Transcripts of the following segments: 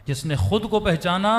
جس نے خود کو پہچانا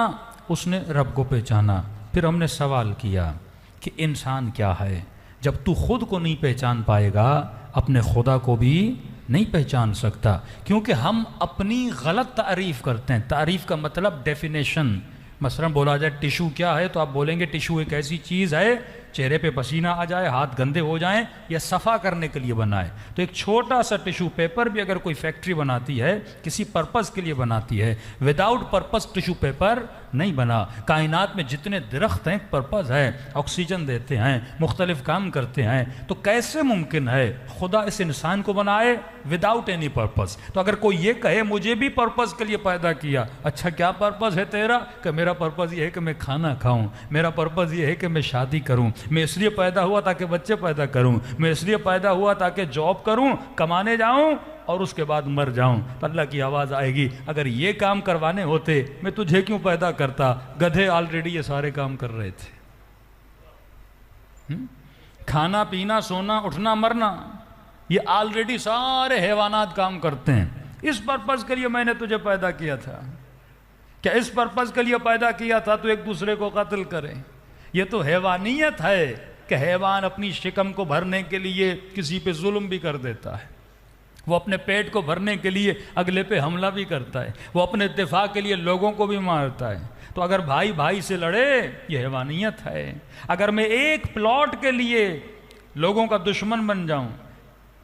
اس نے رب کو پہچانا۔ پھر ہم نے سوال کیا کہ انسان کیا ہے؟ جب تو خود کو نہیں پہچان پائے گا اپنے خدا کو بھی نہیں پہچان سکتا، کیونکہ ہم اپنی غلط تعریف کرتے ہیں۔ تعریف کا مطلب ڈیفینیشن۔ مثلا بولا جائے ٹیشو کیا ہے تو آپ بولیں گے ٹیشو ایک ایسی چیز ہے چہرے پہ پسینہ آ جائے، ہاتھ گندے ہو جائیں یا صفا کرنے کے لیے بنا ہے۔ تو ایک چھوٹا سا ٹیشو پیپر بھی اگر کوئی فیکٹری بناتی ہے کسی پرپس کے لیے بناتی ہے، وداؤٹ پرپس ٹیشو پیپر نہیں بنا۔ کائنات میں جتنے درخت ہیں پرپس ہے، آکسیجن دیتے ہیں، مختلف کام کرتے ہیں، تو کیسے ممکن ہے خدا اس انسان کو بنائے وداؤٹ اینی پرپس؟ تو اگر کوئی یہ کہے مجھے بھی پرپس کے لیے پیدا کیا، اچھا کیا پرپس ہے تیرا؟ کہ میرا پرپس یہ ہے کہ میں کھانا کھاؤں، میرا پرپس یہ ہے کہ میں شادی کروں، میں اس لیے پیدا ہوا تاکہ بچے پیدا کروں، میں اس لیے پیدا ہوا تاکہ جاب کروں، کمانے جاؤں اور اس کے بعد مر جاؤں۔ تو اللہ کی آواز آئے گی اگر یہ کام کروانے ہوتے میں تجھے کیوں پیدا کرتا؟ گدھے آلریڈی یہ سارے کام کر رہے تھے۔ کھانا پینا سونا اٹھنا مرنا یہ آلریڈی سارے حیوانات کام کرتے ہیں۔ اس پرپس کے لیے میں نے تجھے پیدا کیا تھا؟ کیا اس پرپس کے لیے پیدا کیا تھا تو ایک دوسرے کو قتل کریں؟ یہ تو حیوانیت ہے کہ حیوان اپنی شکم کو بھرنے کے لیے کسی پہ ظلم بھی کر دیتا ہے، وہ اپنے پیٹ کو بھرنے کے لیے اگلے پہ حملہ بھی کرتا ہے، وہ اپنے دفاع کے لیے لوگوں کو بھی مارتا ہے۔ تو اگر بھائی بھائی سے لڑے یہ حیوانیت ہے۔ اگر میں ایک پلاٹ کے لیے لوگوں کا دشمن بن جاؤں،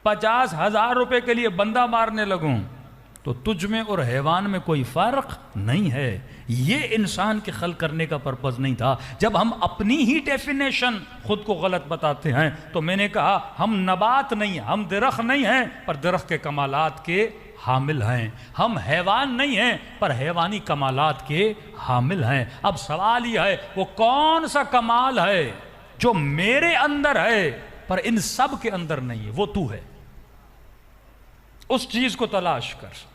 50,000 روپے کے لیے بندہ مارنے لگوں، تو تجھ میں اور حیوان میں کوئی فرق نہیں ہے۔ یہ انسان کے خلق کرنے کا پرپس نہیں تھا۔ جب ہم اپنی ہی ڈیفینیشن خود کو غلط بتاتے ہیں تو میں نے کہا ہم نبات نہیں، ہم درخت نہیں ہیں پر درخت کے کمالات کے حامل ہیں، ہم حیوان نہیں ہیں پر حیوانی کمالات کے حامل ہیں۔ اب سوال یہ ہے وہ کون سا کمال ہے جو میرے اندر ہے پر ان سب کے اندر نہیں ہے؟ وہ تو ہے۔ اس چیز کو تلاش کر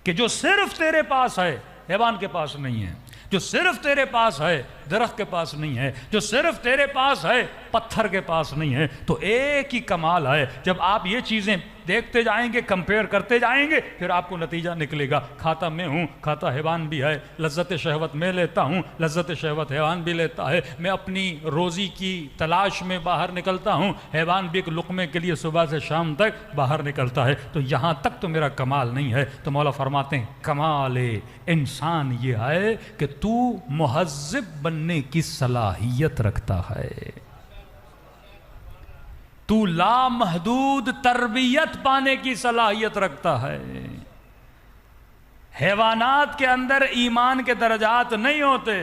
کہ جو صرف تیرے پاس ہے حیوان کے پاس نہیں ہے، جو صرف تیرے پاس ہے درخت کے پاس نہیں ہے، جو صرف تیرے پاس ہے پتھر کے پاس نہیں ہے۔ تو ایک ہی کمال ہے۔ جب آپ یہ چیزیں دیکھتے جائیں گے، کمپیئر کرتے جائیں گے، پھر آپ کو نتیجہ نکلے گا کھاتا میں ہوں، کھاتا حیوان بھی ہے، لذت شہوت میں لیتا ہوں، لذت شہوت حیوان بھی لیتا ہے، میں اپنی روزی کی تلاش میں باہر نکلتا ہوں، حیوان بھی ایک لقمے کے لیے صبح سے شام تک باہر نکلتا ہے۔ تو یہاں تک تو میرا کمال نہیں ہے۔ تو مولا فرماتے ہیں کمال انسان یہ ہے کہ تو مہذب بننے کی صلاحیت رکھتا ہے، تو لامحدود تربیت پانے کی صلاحیت رکھتا ہے۔ حیوانات کے اندر ایمان کے درجات نہیں ہوتے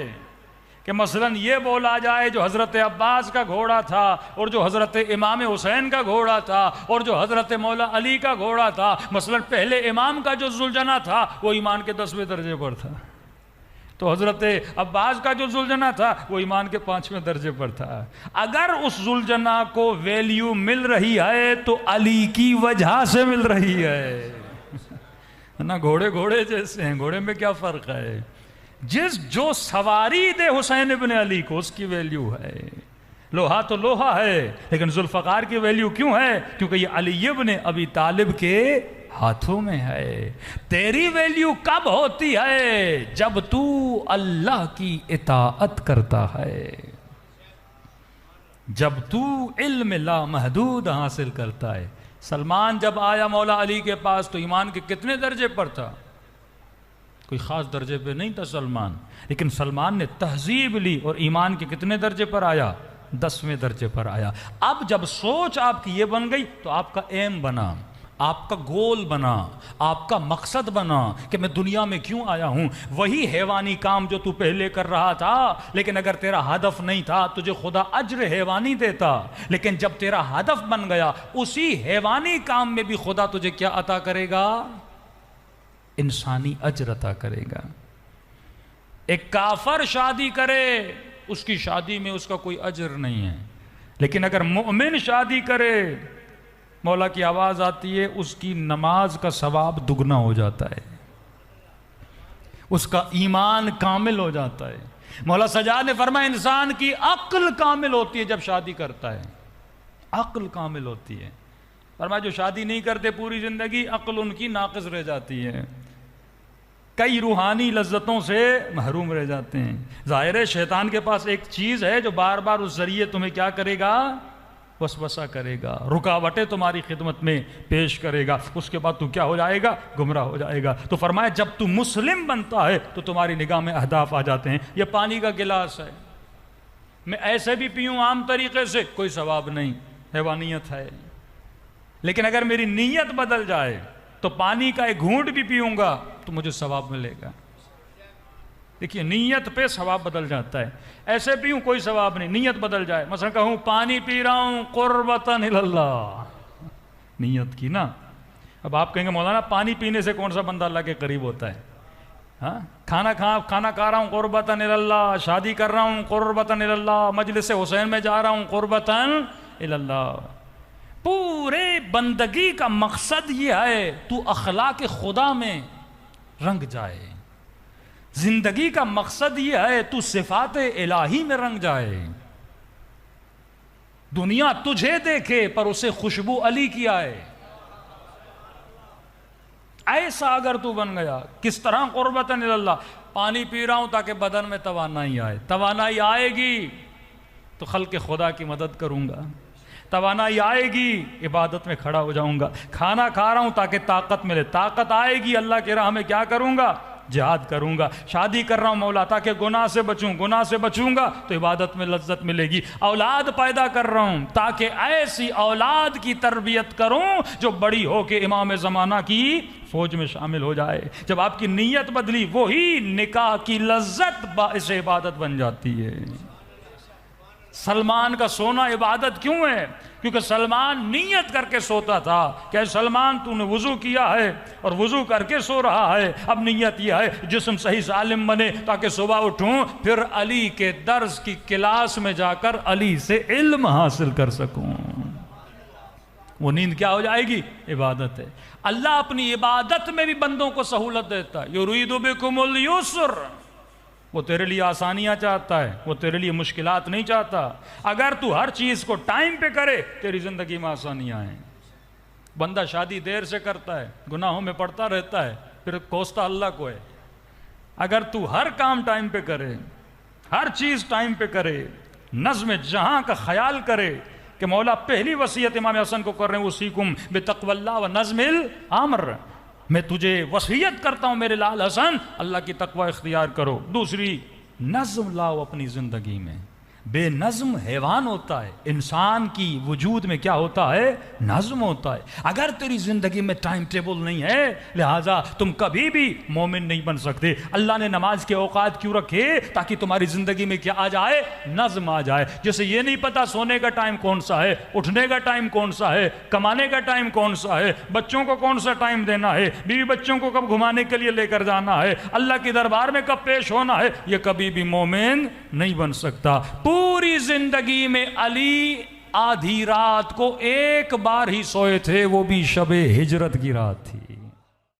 کہ مثلا یہ بولا جائے جو حضرت عباس کا گھوڑا تھا اور جو حضرت امام حسین کا گھوڑا تھا اور جو حضرت مولا علی کا گھوڑا تھا، مثلا پہلے امام کا جو ذوالجناح تھا وہ ایمان کے 10ویں درجے پر تھا، تو حضرت عباس کا جو ذوالجناح تھا وہ ایمان کے 5ویں درجے پر تھا۔ اگر اس ذوالجناح کو ویلیو مل رہی ہے تو علی کی وجہ سے مل رہی ہے نا۔ گھوڑے جیسے ہیں، گھوڑے میں کیا فرق ہے؟ جو سواری دے حسین ابن علی کو اس کی ویلیو ہے۔ لوہا تو لوہا ہے لیکن ذوالفقار کی ویلیو کیوں ہے؟ کیونکہ یہ علی ابن ابی طالب کے ہاتھوں میں ہے۔ تیری ویلیو کب ہوتی ہے؟ جب تو اللہ کی اطاعت کرتا ہے، جب تو علم لامحدود حاصل کرتا ہے۔ سلمان جب آیا مولا علی کے پاس تو ایمان کے کتنے درجے پر تھا؟ کوئی خاص درجے پہ نہیں تھا سلمان، لیکن سلمان نے تہذیب لی اور ایمان کے کتنے درجے پر آیا؟ 10ویں درجے پر آیا۔ اب جب سوچ آپ کی یہ بن گئی تو آپ کا ایم بنا، آپ کا گول بنا، آپ کا مقصد بنا کہ میں دنیا میں کیوں آیا ہوں۔ وہی حیوانی کام جو تو پہلے کر رہا تھا، لیکن اگر تیرا ہدف نہیں تھا تجھے خدا اجر حیوانی دیتا، لیکن جب تیرا ہدف بن گیا اسی حیوانی کام میں بھی خدا تجھے کیا عطا کرے گا؟ انسانی اجر عطا کرے گا۔ ایک کافر شادی کرے اس کی شادی میں اس کا کوئی اجر نہیں ہے، لیکن اگر مومن شادی کرے مولا کی آواز آتی ہے اس کی نماز کا ثواب دگنا ہو جاتا ہے، اس کا ایمان کامل ہو جاتا ہے۔ مولا سجاد نے فرمایا انسان کی عقل کامل ہوتی ہے جب شادی کرتا ہے، عقل کامل ہوتی ہے۔ فرمایا جو شادی نہیں کرتے پوری زندگی عقل ان کی ناقص رہ جاتی ہے۔ کئی روحانی لذتوں سے محروم رہ جاتے ہیں. ظاہر ہے شیطان کے پاس ایک چیز ہے جو بار بار اس ذریعے تمہیں کیا کرے گا؟ وسوسہ کرے گا، رکاوٹیں تمہاری خدمت میں پیش کرے گا. اس کے بعد تو کیا ہو جائے گا؟ گمراہ ہو جائے گا. تو فرمایا جب تو مسلم بنتا ہے تو تمہاری نگاہ میں اہداف آ جاتے ہیں. یہ پانی کا گلاس ہے، میں ایسے بھی پیوں عام طریقے سے کوئی ثواب نہیں، حیوانیت ہے. لیکن اگر میری نیت بدل جائے تو پانی کا ایک گھونٹ بھی پیوں گا تو مجھے ثواب ملے گا. دیکھیے نیت پہ ثواب بدل جاتا ہے. ایسے پیوں کوئی ثواب نہیں، نیت بدل جائے. مثلا کہوں پانی پی رہا ہوں قربتاً اللہ، نیت کی نا. اب آپ کہیں گے مولانا پانی پینے سے کون سا بندہ اللہ کے قریب ہوتا ہے؟ ہاں، کھانا کھا رہا ہوں قربتاً اللہ، شادی کر رہا ہوں قربتاً اللہ، مجلس حسین میں جا رہا ہوں قربتاً اللہ. پورے بندگی کا مقصد یہ ہے تو اخلاق خدا میں رنگ جائے. زندگی کا مقصد یہ ہے تو صفات الہی میں رنگ جائے. دنیا تجھے دیکھے پر اسے خوشبو علی کی آئے. ایسا اگر تو بن گیا. کس طرح قربتاً اللہ؟ پانی پی رہا ہوں تاکہ بدن میں توانائی آئے. توانائی آئے گی تو خلق خدا کی مدد کروں گا. توانائی آئے گی عبادت میں کھڑا ہو جاؤں گا. کھانا کھا رہا ہوں تاکہ طاقت ملے. طاقت آئے گی اللہ کی راہ میں کیا کروں گا؟ جہاد کروں گا. شادی کر رہا ہوں مولا تاکہ گناہ سے بچوں. گناہ سے بچوں گا تو عبادت میں لذت ملے گی. اولاد پیدا کر رہا ہوں تاکہ ایسی اولاد کی تربیت کروں جو بڑی ہو کے امام زمانہ کی فوج میں شامل ہو جائے. جب آپ کی نیت بدلی وہی نکاح کی لذت باعث عبادت بن جاتی ہے. سلمان کا سونا عبادت کیوں ہے؟ کیونکہ سلمان نیت کر کے سوتا تھا کہ سلمان تو نے وضو کیا ہے اور وضو کر کے سو رہا ہے. اب نیت یہ ہے جسم صحیح سالم بنے تاکہ صبح اٹھوں پھر علی کے درس کی کلاس میں جا کر علی سے علم حاصل کر سکوں. وہ نیند کیا ہو جائے گی؟ عبادت ہے. اللہ اپنی عبادت میں بھی بندوں کو سہولت دیتا ہے. یرید بکم اليسر، وہ تیرے لیے آسانیاں چاہتا ہے، وہ تیرے لیے مشکلات نہیں چاہتا. اگر تو ہر چیز کو ٹائم پہ کرے تیری زندگی میں آسانیاں ہیں. بندہ شادی دیر سے کرتا ہے، گناہوں میں پڑتا رہتا ہے، پھر کوستا اللہ کو ہے. اگر تو ہر کام ٹائم پہ کرے، ہر چیز ٹائم پہ کرے، نظم جہاں کا خیال کرے کہ مولا پہلی وصیت امام حسن کو کر رہے ہیں اوصیکم بتقوی اللہ و نظم الامر، میں تجھے وصیت کرتا ہوں میرے لال حسن اللہ کی تقوی اختیار کرو. دوسری نظم لاؤ اپنی زندگی میں. بے نظم حیوان ہوتا ہے، انسان کی وجود میں کیا ہوتا ہے؟ نظم ہوتا ہے. اگر تیری زندگی میں ٹائم ٹیبل نہیں ہے لہٰذا تم کبھی بھی مومن نہیں بن سکتے. اللہ نے نماز کے اوقات کیوں رکھے؟ تاکہ تمہاری زندگی میں کیا آ جائے؟ نظم آ جائے. جیسے یہ نہیں پتا سونے کا ٹائم کون سا ہے، اٹھنے کا ٹائم کون سا ہے، کمانے کا ٹائم کون سا ہے، بچوں کو کون سا ٹائم دینا ہے، بیوی بچوں کو کب گھمانے کے لیے لے کر جانا ہے، اللہ کے دربار میں کب پیش ہونا ہے، یہ کبھی بھی مومن نہیں بن سکتا. پوری زندگی میں علی آدھی رات کو ایک بار ہی سوئے تھے، وہ بھی شب ہجرت کی رات تھی.